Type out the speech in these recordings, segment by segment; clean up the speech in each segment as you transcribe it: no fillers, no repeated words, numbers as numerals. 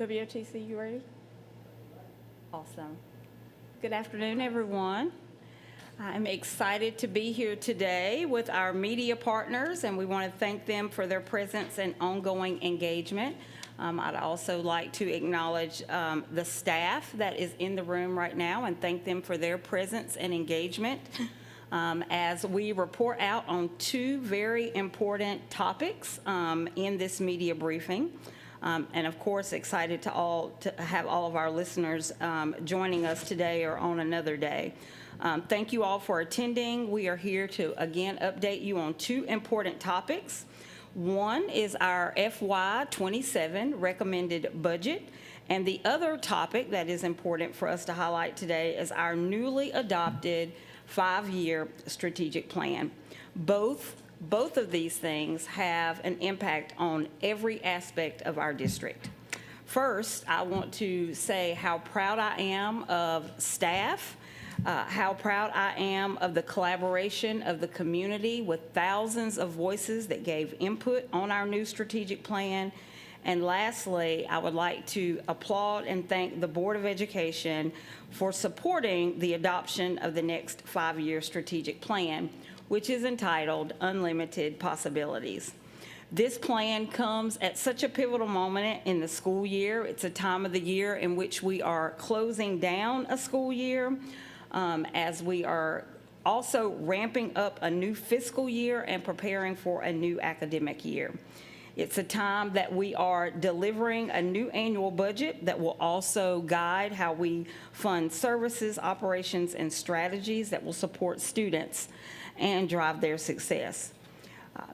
WOTC, you ready? Awesome. Good afternoon, everyone. I'm excited to be here today with our media partners, and we want to thank them for their presence and ongoing engagement. I'd also like to acknowledge the staff that is in the room right now and thank them for their presence and engagement as we report out on two very important topics in this media briefing. And of course, excited to have all of our listeners joining us today or on another day. Thank you all for attending. We are here to again update you on two important topics. One is our FY27 recommended budget, and the other topic that is important for us to highlight today is our newly adopted 5-year strategic plan. Both of these things have an impact on every aspect of our district. First, I want to say how proud I am of staff, how proud I am of the collaboration of the community with thousands of voices that gave input on our new strategic plan. And lastly, I would like to applaud and thank the Board of Education for supporting the adoption of the next 5-year strategic plan, which is entitled Unlimited Possibilities. This plan comes at such a pivotal moment in the school year. It's a time of the year in which we are closing down a school year, as we are also ramping up a new fiscal year and preparing for a new academic year. It's a time that we are delivering a new annual budget that will also guide how we fund services, operations, and strategies that will support students and drive their success.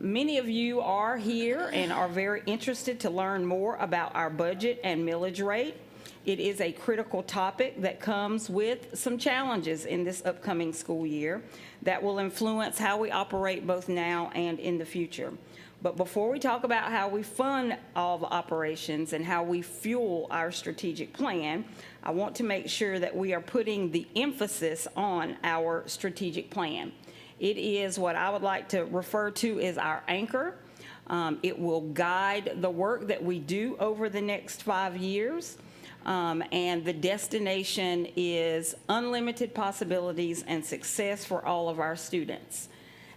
Many of you are here and are very interested to learn more about our budget and millage rate. It is a critical topic that comes with some challenges in this upcoming school year that will influence how we operate both now and in the future. But before we talk about how we fund all the operations and how we fuel our strategic plan, I want to make sure that we are putting the emphasis on our strategic plan. It is what I would like to refer to as our anchor. It will guide the work that we do over the next 5 years. And the destination is unlimited possibilities and success for all of our students.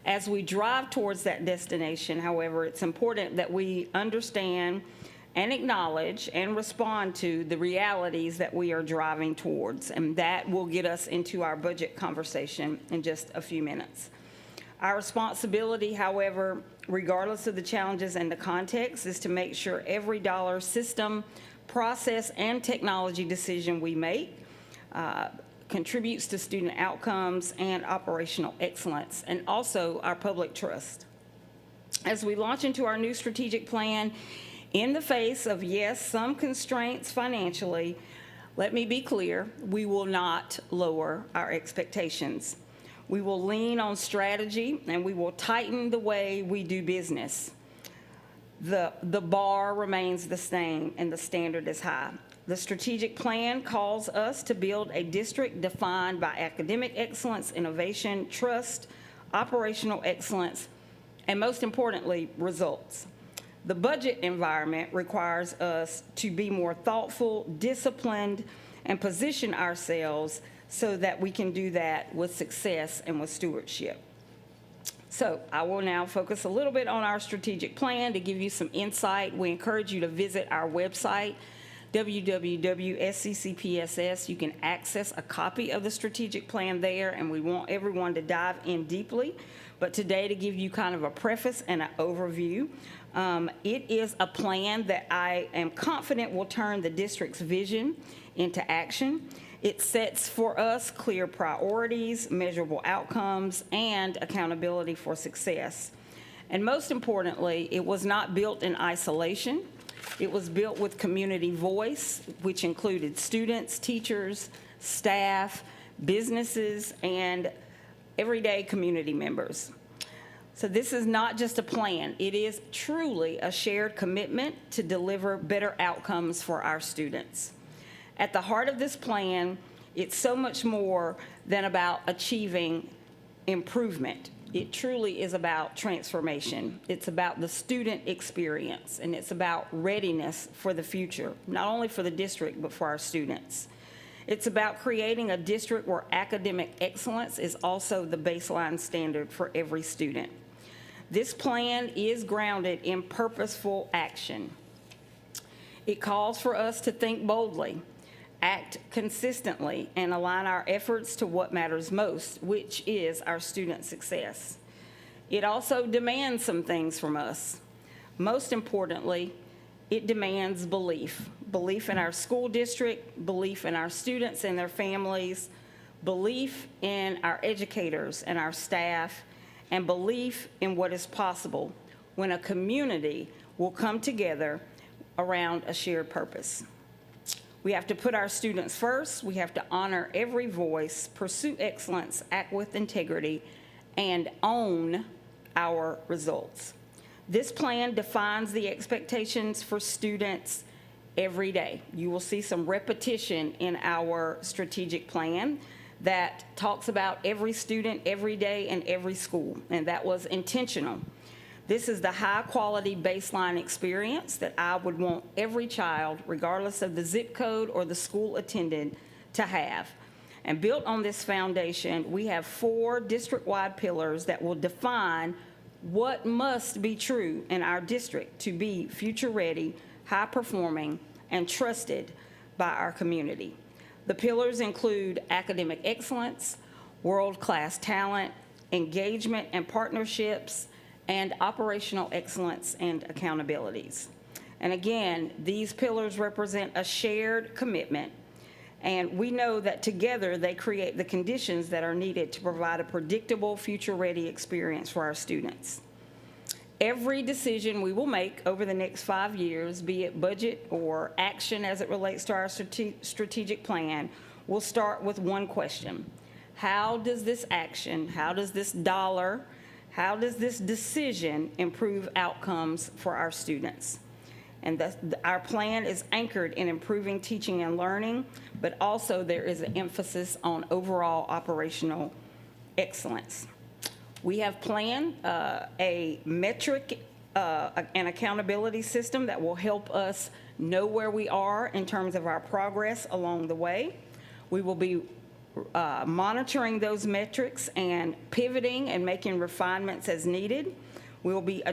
As we drive towards that destination, however, it's important that we understand and acknowledge and respond to the realities that we are driving towards, and that will get us into our budget conversation in just a few minutes. Our responsibility, however, regardless of the challenges and the context, is to make sure every dollar, system, process, and technology decision we make contributes to student outcomes and operational excellence, and also our public trust. As we launch into our new strategic plan, in the face of, yes, some constraints financially, let me be clear, we will not lower our expectations. We will lean on strategy, and we will tighten the way we do business. The bar remains the same, and the standard is high. The strategic plan calls us to build a district defined by academic excellence, innovation, trust, operational excellence, and most importantly, results. The budget environment requires us to be more thoughtful, disciplined, and position ourselves so that we can do that with success and with stewardship. So I will now focus a little bit on our strategic plan to give you some insight. We encourage you to visit our website, www.sccpss. You can access a copy of the strategic plan there, and we want everyone to dive in deeply. But today, to give you kind of a preface and an overview, it is a plan that I am confident will turn the district's vision into action. It sets for us clear priorities, measurable outcomes, and accountability for success. And most importantly, it was not built in isolation. It was built with community voice, which included students, teachers, staff, businesses, and everyday community members. So this is not just a plan. It is truly a shared commitment to deliver better outcomes for our students. At the heart of this plan, it's so much more than about achieving improvement. it truly is about transformation. It's about the student experience, and it's about readiness for the future, not only for the district, but for our students. It's about creating a district where academic excellence is also the baseline standard for every student. This plan is grounded in purposeful action. It calls for us to think boldly, act consistently, and align our efforts to what matters most, which is our student success. It also demands some things from us. Most importantly, it demands belief. Belief in our school district, belief in our students and their families, belief in our educators and our staff, and belief in what is possible when a community will come together around a shared purpose. We have to put our students first. We have to honor every voice, pursue excellence, act with integrity, and own our results. This plan defines the expectations for students every day. You will see some repetition in our strategic plan that talks about every student, every day, and every school, and that was intentional. This is the high-quality baseline experience that I would want every child, regardless of the zip code or the school attended, to have. And built on this foundation, we have 4 district-wide pillars that will define what must be true in our district to be future-ready, high-performing, and trusted by our community. The pillars include academic excellence, world-class talent, engagement and partnerships, and operational excellence and accountabilities. And again, these pillars represent a shared commitment, and we know that together they create the conditions that are needed to provide a predictable, future-ready experience for our students. Every decision we will make over the next 5 years, be it budget or action as it relates to our strategic plan, will start with one question. How does this action, how does this dollar, how does this decision improve outcomes for our students? And our plan is anchored in improving teaching and learning, but also there is an emphasis on overall operational excellence. We have planned a metric and accountability system that will help us know where we are in terms of our progress along the way. We will be monitoring those metrics and pivoting and making refinements as needed. We will be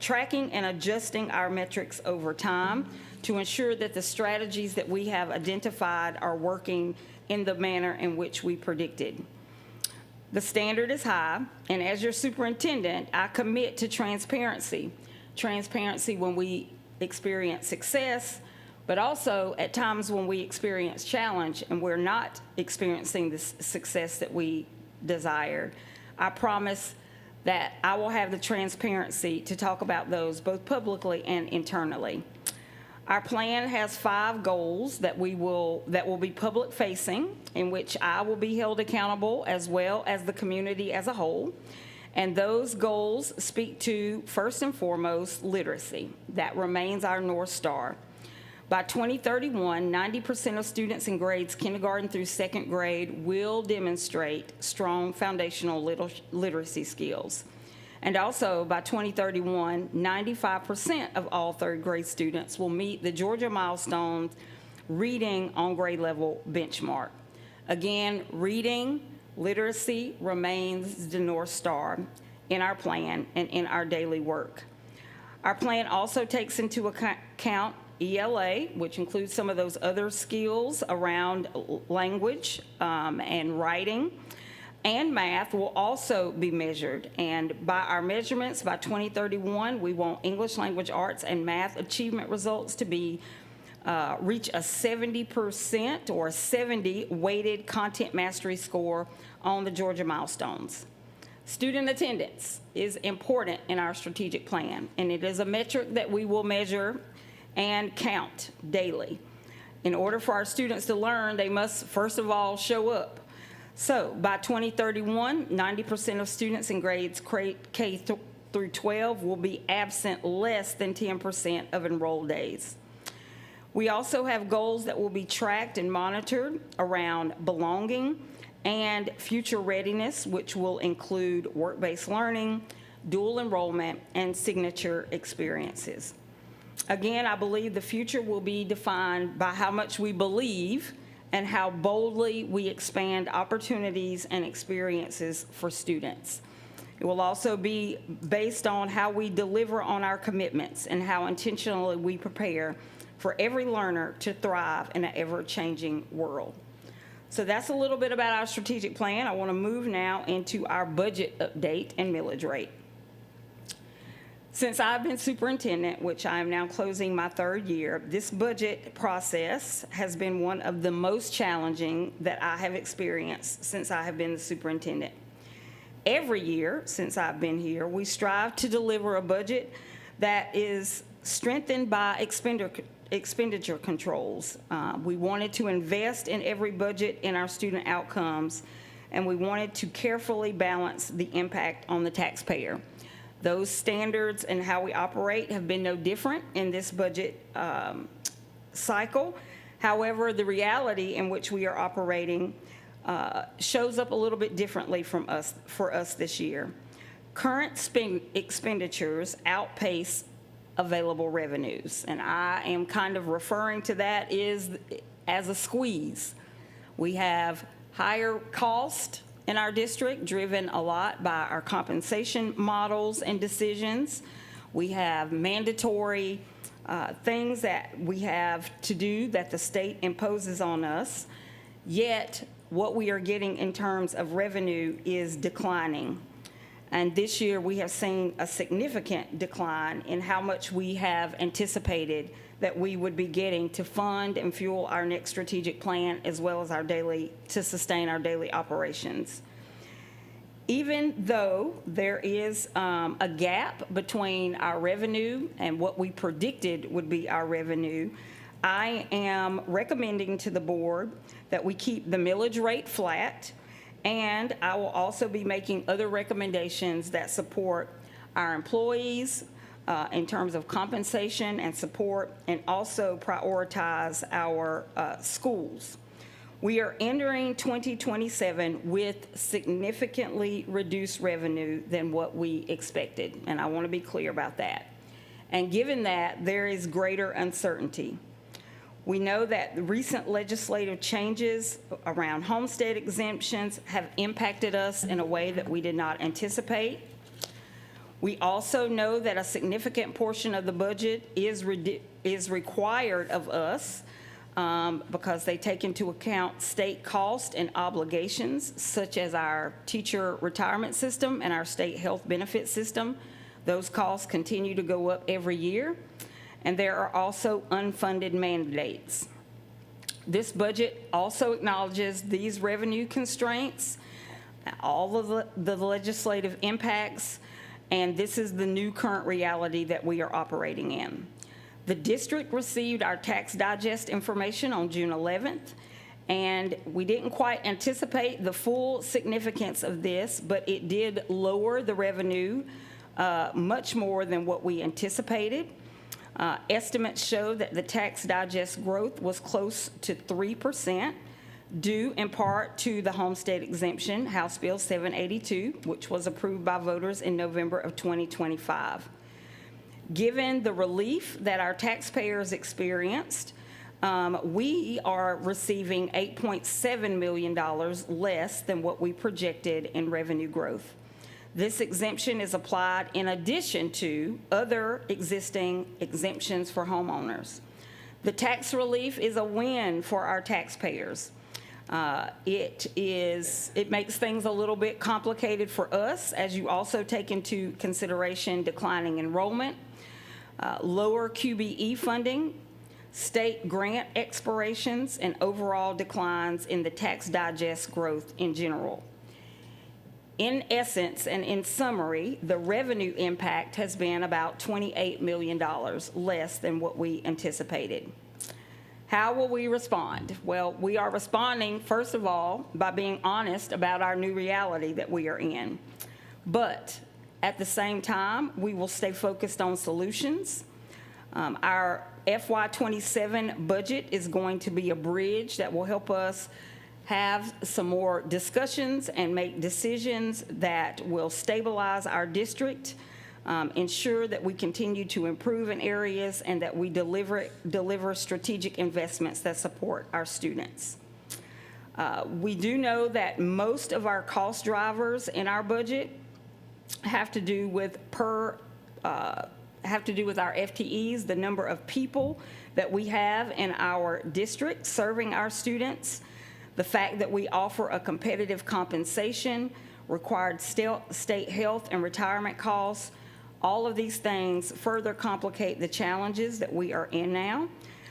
tracking and adjusting our metrics over time to ensure that the strategies that we have identified are working in the manner in which we predicted. The standard is high, and as your superintendent, I commit to transparency. Transparency when we experience success, but also at times when we experience challenge and we're not experiencing the success that we desired. I promise that I will have the transparency to talk about those both publicly and internally. Our plan has 5 goals that will be public facing, in which I will be held accountable as well as the community as a whole. And those goals speak to, first and foremost, literacy. That remains our North Star. By 2031, 90% of students in grades kindergarten through 2nd grade will demonstrate strong foundational literacy skills. And also, by 2031, 95% of all 3rd grade students will meet the Georgia Milestones reading on grade level benchmark. Again, reading literacy remains the North Star in our plan and in our daily work. Our plan also takes into account ELA, which includes some of those other skills around language and writing. And math will also be measured. And by our measurements, by 2031, we want English language arts and math achievement results to be reach a 70% or 70 weighted content mastery score on the Georgia Milestones. Student attendance is important in our strategic plan, and it is a metric that we will measure and count daily. In order for our students to learn, they must first of all show up. So by 2031, 90% of students in grades K through 12 will be absent less than 10% of enrolled days. We also have goals that will be tracked and monitored around belonging and future readiness, which will include work-based learning, dual enrollment, and signature experiences. Again, I believe the future will be defined by how much we believe and how boldly we expand opportunities and experiences for students. It will also be based on how we deliver on our commitments and how intentionally we prepare for every learner to thrive in an ever-changing world. So that's a little bit about our strategic plan. I want to move now into our budget update and millage rate. Since I've been superintendent, which I am now closing my third year, this budget process has been one of the most challenging that I have experienced since I have been the superintendent. Every year since I've been here, we strive to deliver a budget that is strengthened by expenditure controls. We wanted to invest in every budget in our student outcomes, and we wanted to carefully balance the impact on the taxpayer. Those standards and how we operate have been no different in this budget cycle. However, the reality in which we are operating shows up a little bit differently for us this year. Current expenditures outpace available revenues, and I am kind of referring to that as a squeeze. We have higher cost in our district, driven a lot by our compensation models and decisions. We have mandatory things that we have to do that the state imposes on us, yet what we are getting in terms of revenue is declining. And this year we have seen a significant decline in how much we have anticipated that we would be getting to fund and fuel our next strategic plan, as well as to sustain our daily operations. Even though there is a gap between our revenue and what we predicted would be our revenue, I am recommending to the board that we keep the millage rate flat, and I will also be making other recommendations that support our employees in terms of compensation and support, and also prioritize our schools. We are entering 2027 with significantly reduced revenue than what we expected, and I want to be clear about that. And given that, there is greater uncertainty. We know that the recent legislative changes around homestead exemptions have impacted us in a way that we did not anticipate. We also know that a significant portion of the budget is required of us because they take into account state cost and obligations, such as our teacher retirement system and our state health benefit system. Those costs continue to go up every year. And there are also unfunded mandates. This budget also acknowledges these revenue constraints, all of the legislative impacts, and this is the new current reality that we are operating in. The district received our tax digest information on June 11th, and we didn't quite anticipate the full significance of this, but it did lower the revenue much more than what we anticipated. Estimates show that the tax digest growth was close to 3%, due in part to the homestead exemption, House Bill 782, which was approved by voters in November of 2025. Given the relief that our taxpayers experienced, we are receiving $8.7 million less than what we projected in revenue growth. This exemption is applied in addition to other existing exemptions for homeowners. The tax relief is a win for our taxpayers. It makes things a little bit complicated for us, as you also take into consideration declining enrollment, lower QBE funding, state grant expirations, and overall declines in the tax digest growth in general. In essence and in summary, the revenue impact has been about $28 million less than what we anticipated. How will we respond? Well, we are responding, first of all, by being honest about our new reality that we are in. But at the same time, we will stay focused on solutions. Our FY27 budget is going to be a bridge that will help us have some more discussions and make decisions that will stabilize our district, ensure that we continue to improve in areas, and that we deliver strategic investments that support our students. We do know that most of our cost drivers in our budget have to do with our FTEs, the number of people that we have in our district serving our students, the fact that we offer a competitive compensation, required state health and retirement costs. All of these things further complicate the challenges that we are in now.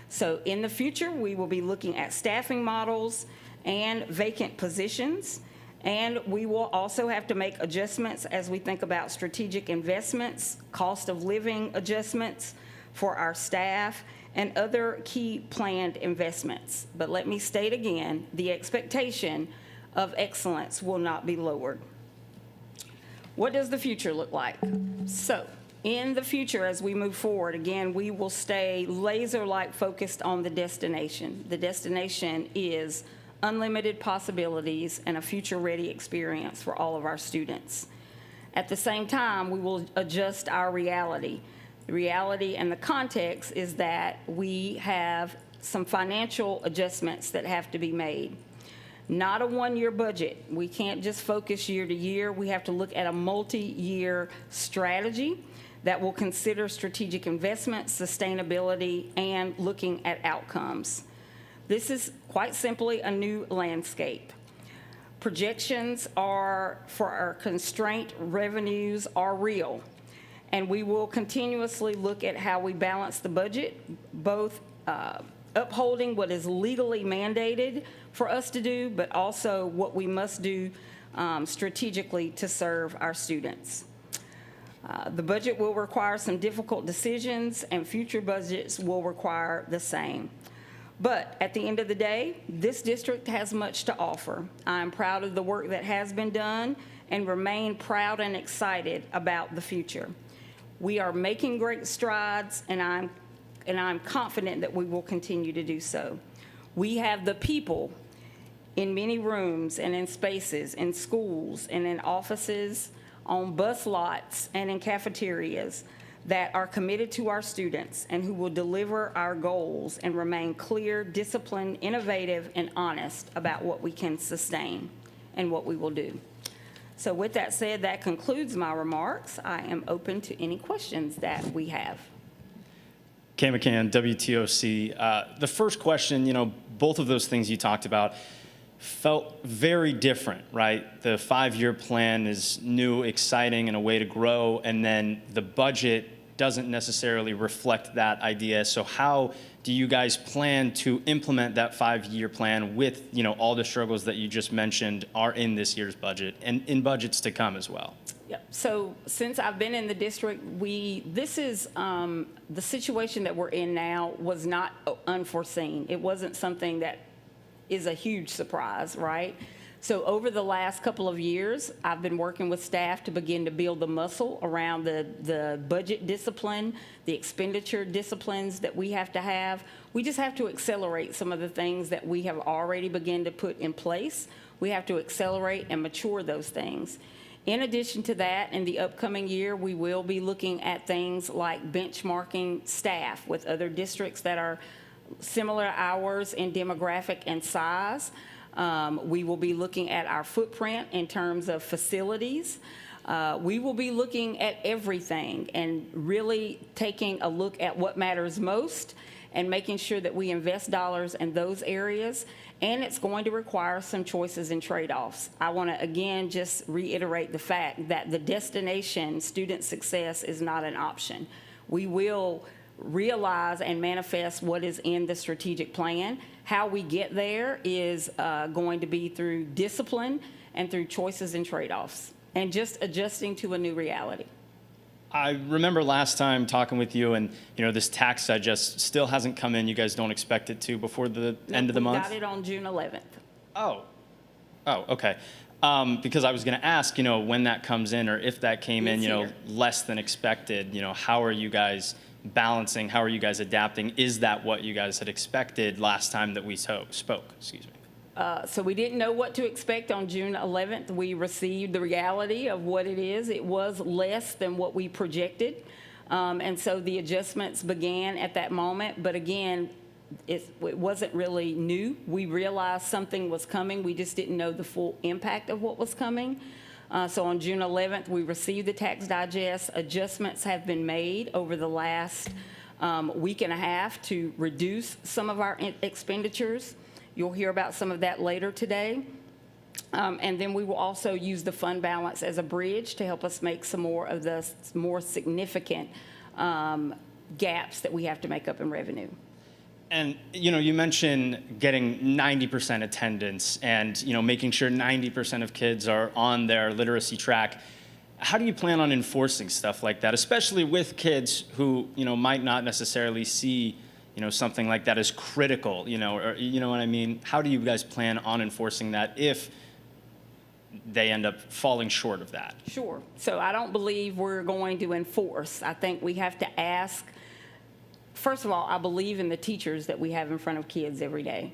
So in the future, we will be looking at staffing models and vacant positions, and we will also have to make adjustments as we think about strategic investments, cost of living adjustments for our staff, and other key planned investments. But let me state again, the expectation of excellence will not be lowered. What does the future look like? So in the future, as we move forward, again, we will stay laser-like focused on the destination. The destination is unlimited possibilities and a future-ready experience for all of our students. At the same time, we will adjust our reality. The reality and the context is that we have some financial adjustments that have to be made. Not a one-year budget. We can't just focus year to year. We have to look at a multi-year strategy that will consider strategic investments, sustainability, and looking at outcomes. This is quite simply a new landscape. Projections for our constraint revenues are real, and we will continuously look at how we balance the budget, both upholding what is legally mandated for us to do, but also what we must do strategically to serve our students. The budget will require some difficult decisions, and future budgets will require the same. But at the end of the day, this district has much to offer. I'm proud of the work that has been done and remain proud and excited about the future. We are making great strides, and I'm confident that we will continue to do so. We have the people in many rooms and in spaces, in schools and in offices, on bus lots and in cafeterias that are committed to our students and who will deliver our goals and remain clear, disciplined, innovative, and honest about what we can sustain and what we will do. So with that said, that concludes my remarks. I am open to any questions that we have. Kay McCann, WTOC. The first question, both of those things you talked about felt very different, right? The 5-year plan is new, exciting, and a way to grow, and then the budget doesn't necessarily reflect that idea. So how do you guys plan to implement that 5-year plan with, all the struggles that you just mentioned are in this year's budget and in budgets to come as well? Yep. So since I've been in the district, this is the situation that we're in now was not unforeseen. It wasn't something that is a huge surprise, right? So over the last couple of years, I've been working with staff to begin to build the muscle around the budget discipline, the expenditure disciplines that we have to have. We just have to accelerate some of the things that we have already begun to put in place. We have to accelerate and mature those things. In addition to that, in the upcoming year, we will be looking at things like benchmarking staff with other districts that are similar hours in demographic and size. We will be looking at our footprint in terms of facilities. We will be looking at everything and really taking a look at what matters most and making sure that we invest dollars in those areas. And it's going to require some choices and trade-offs. I want to, again, just reiterate the fact that the destination, student success, is not an option. We will realize and manifest what is in the strategic plan. How we get there is going to be through discipline and through choices and trade-offs and just adjusting to a new reality. I remember last time talking with you, and this tax digest still hasn't come in. You guys don't expect it to before the end of the month? We got it on June 11th. Oh, okay. Because I was going to ask, when that comes in or if that came in, less than expected, how are you guys balancing? How are you guys adapting? Is that what you guys had expected last time that we spoke? Excuse me. So we didn't know what to expect on June 11th. We received the reality of what it is. It was less than what we projected. And so the adjustments began at that moment. But again, it wasn't really new. We realized something was coming. We just didn't know the full impact of what was coming. So on June 11th, we received the tax digest. Adjustments have been made over the last week and a half to reduce some of our expenditures. You'll hear about some of that later today. And then we will also use the fund balance as a bridge to help us make some more of the more significant gaps that we have to make up in revenue. And, you mentioned getting 90% attendance and, making sure 90% of kids are on their literacy track. How do you plan on enforcing stuff like that, especially with kids who, might not necessarily see, something like that as critical, or, you know what I mean? How do you guys plan on enforcing that if they end up falling short of that? Sure. So I don't believe we're going to enforce. I think we have to ask. First of all, I believe in the teachers that we have in front of kids every day.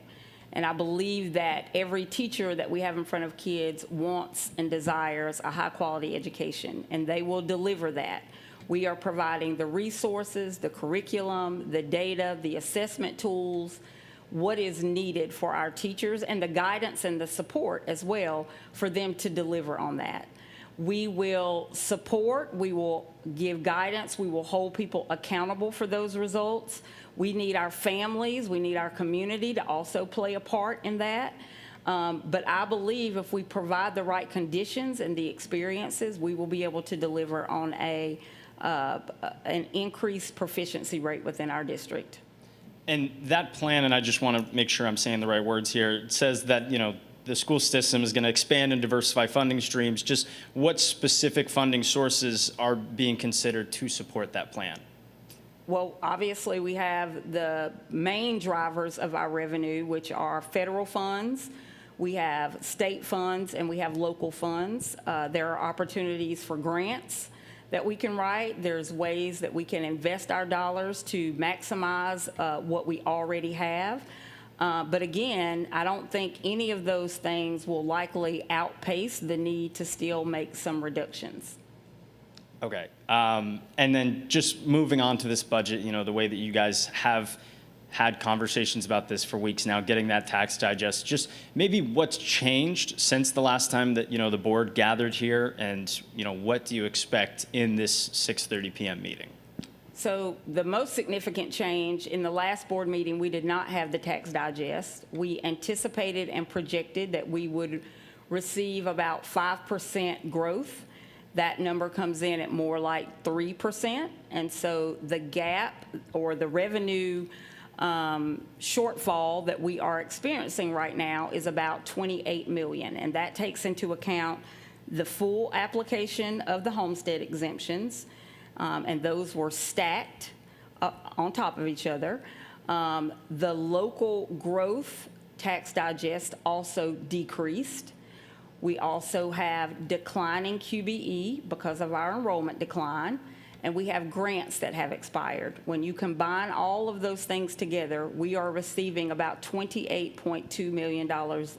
And I believe that every teacher that we have in front of kids wants and desires a high-quality education, and they will deliver that. We are providing the resources, the curriculum, the data, the assessment tools, what is needed for our teachers, and the guidance and the support as well for them to deliver on that. We will support, we will give guidance, we will hold people accountable for those results. We need our families, we need our community to also play a part in that. But I believe if we provide the right conditions and the experiences, we will be able to deliver on an increased proficiency rate within our district. And that plan, and I just want to make sure I'm saying the right words here, it says that, the school system is going to expand and diversify funding streams. Just what specific funding sources are being considered to support that plan? Well, obviously, we have the main drivers of our revenue, which are federal funds, we have state funds, and we have local funds. There are opportunities for grants that we can write. There's ways that we can invest our dollars to maximize what we already have. But again, I don't think any of those things will likely outpace the need to still make some reductions. Okay. And then just moving on to this budget, the way that you guys have had conversations about this for weeks now, getting that tax digest, just maybe what's changed since the last time that, the board gathered here, and, what do you expect in this 6:30 p.m. meeting? So the most significant change in the last board meeting, we did not have the tax digest. We anticipated and projected that we would receive about 5% growth. That number comes in at more like 3%. And so the gap or the revenue shortfall that we are experiencing right now is about $28 million. And that takes into account the full application of the homestead exemptions. And those were stacked on top of each other. The local growth tax digest also decreased. We also have declining QBE because of our enrollment decline, and we have grants that have expired. When you combine all of those things together, we are receiving about $28.2 million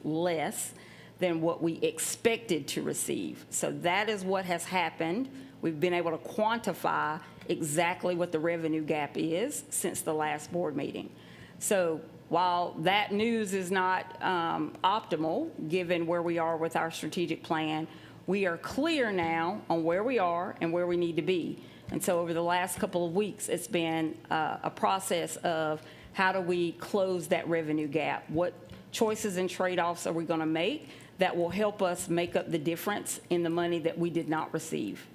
less than what we expected to receive. So that is what has happened. We've been able to quantify exactly what the revenue gap is since the last board meeting. So while that news is not optimal, given where we are with our strategic plan, we are clear now on where we are and where we need to be. And so over the last couple of weeks, it's been a process of how do we close that revenue gap? What choices and trade-offs are we going to make that will help us make up the difference in the money that we did not receive?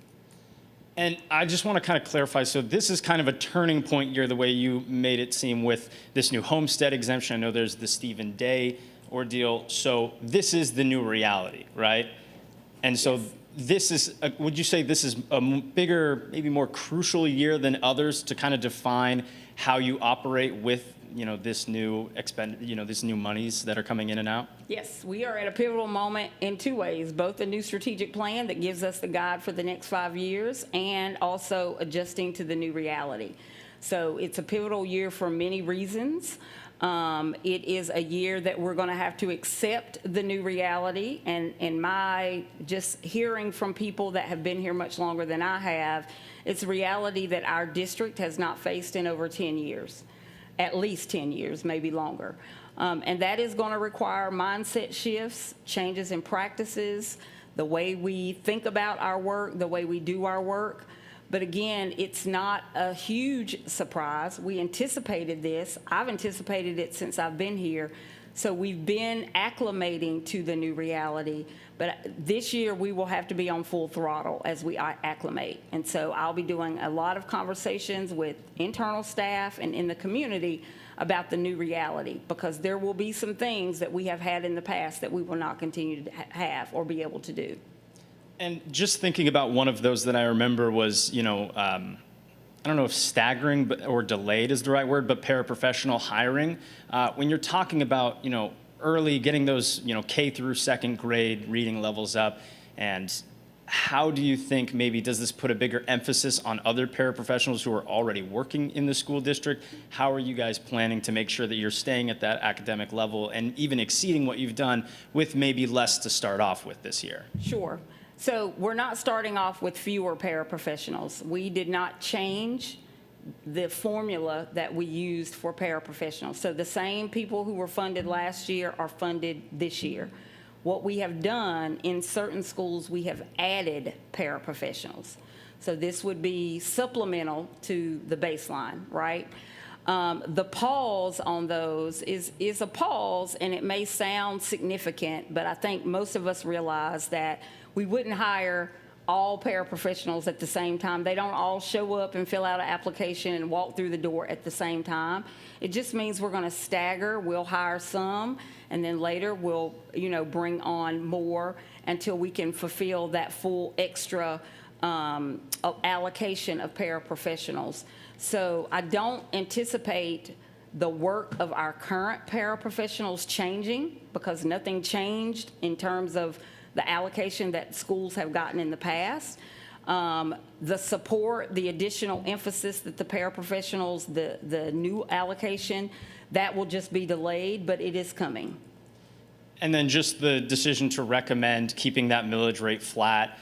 And I just want to kind of clarify, so this is kind of a turning point year, the way you made it seem with this new homestead exemption. I know there's the Stephen Day ordeal. So this is the new reality, right? And so this is, would you say this is a bigger, maybe more crucial year than others to kind of define how you operate with, this new this new monies that are coming in and out? Yes, we are at a pivotal moment in two ways, both a new strategic plan that gives us the guide for the next 5 years and also adjusting to the new reality. So it's a pivotal year for many reasons. It is a year that we're going to have to accept the new reality. And my just hearing from people that have been here much longer than I have, it's a reality that our district has not faced in over 10 years, at least 10 years, maybe longer. And that is going to require mindset shifts, changes in practices, the way we think about our work, the way we do our work. But again, it's not a huge surprise. We anticipated this. I've anticipated it since I've been here. So we've been acclimating to the new reality. But this year, we will have to be on full throttle as we acclimate. And so I'll be doing a lot of conversations with internal staff and in the community about the new reality, because there will be some things that we have had in the past that we will not continue to have or be able to do. And just thinking about one of those that I remember was, I don't know if staggering or delayed is the right word, but paraprofessional hiring. When you're talking about, early getting those, K through second grade reading levels up, and how do you think maybe does this put a bigger emphasis on other paraprofessionals who are already working in the school district? How are you guys planning to make sure that you're staying at that academic level and even exceeding what you've done with maybe less to start off with this year? Sure. So we're not starting off with fewer paraprofessionals. We did not change the formula that we used for paraprofessionals. So the same people who were funded last year are funded this year. What we have done in certain schools, we have added paraprofessionals. So this would be supplemental to the baseline, right? The pause on those is a pause, and it may sound significant, but I think most of us realize that we wouldn't hire all paraprofessionals at the same time. They don't all show up and fill out an application and walk through the door at the same time. It just means we're going to stagger. We'll hire some, and then later we'll, bring on more until we can fulfill that full extra allocation of paraprofessionals. So I don't anticipate the work of our current paraprofessionals changing, because nothing changed in terms of the allocation that schools have gotten in the past. The support, the additional emphasis that the paraprofessionals, the new allocation, that will just be delayed, but it is coming. And then just the decision to recommend keeping that millage rate flat.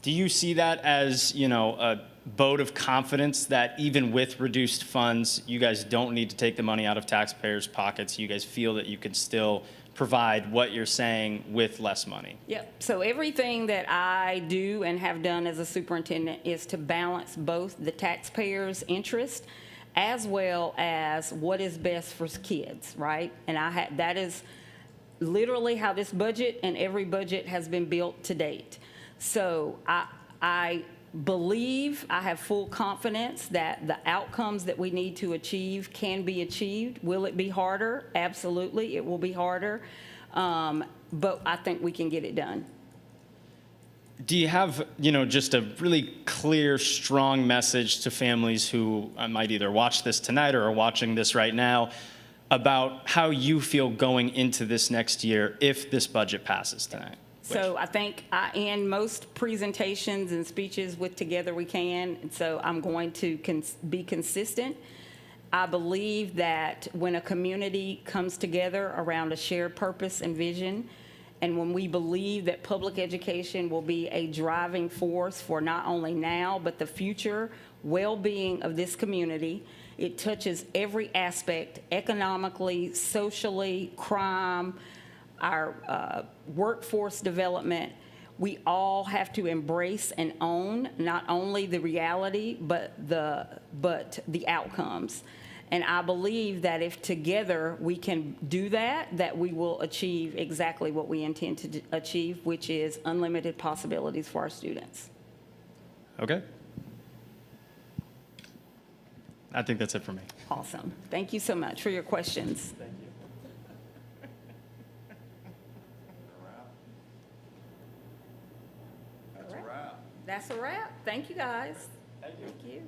Do you see that as, a vote of confidence that even with reduced funds, you guys don't need to take the money out of taxpayers' pockets? You guys feel that you can still provide what you're saying with less money? Yep. So everything that I do and have done as a superintendent is to balance both the taxpayers' interest as well as what is best for kids, right? And that is literally how this budget and every budget has been built to date. So I believe, I have full confidence that the outcomes that we need to achieve can be achieved. Will it be harder? Absolutely, it will be harder. But I think we can get it done. Do you have, just a really clear, strong message to families who might either watch this tonight or are watching this right now about how you feel going into this next year if this budget passes tonight? So I think I end most presentations and speeches with "Together we can," and so I'm going to be consistent. I believe that when a community comes together around a shared purpose and vision, and when we believe that public education will be a driving force for not only now, but the future well-being of this community, it touches every aspect, economically, socially, crime, our workforce development. We all have to embrace and own not only the reality, but the outcomes. And I believe that if together we can do that we will achieve exactly what we intend to achieve, which is unlimited possibilities for our students. Okay. I think that's it for me. Awesome. Thank you so much for your questions. Thank you. That's a wrap. Thank you, guys. Thank you. Thank you.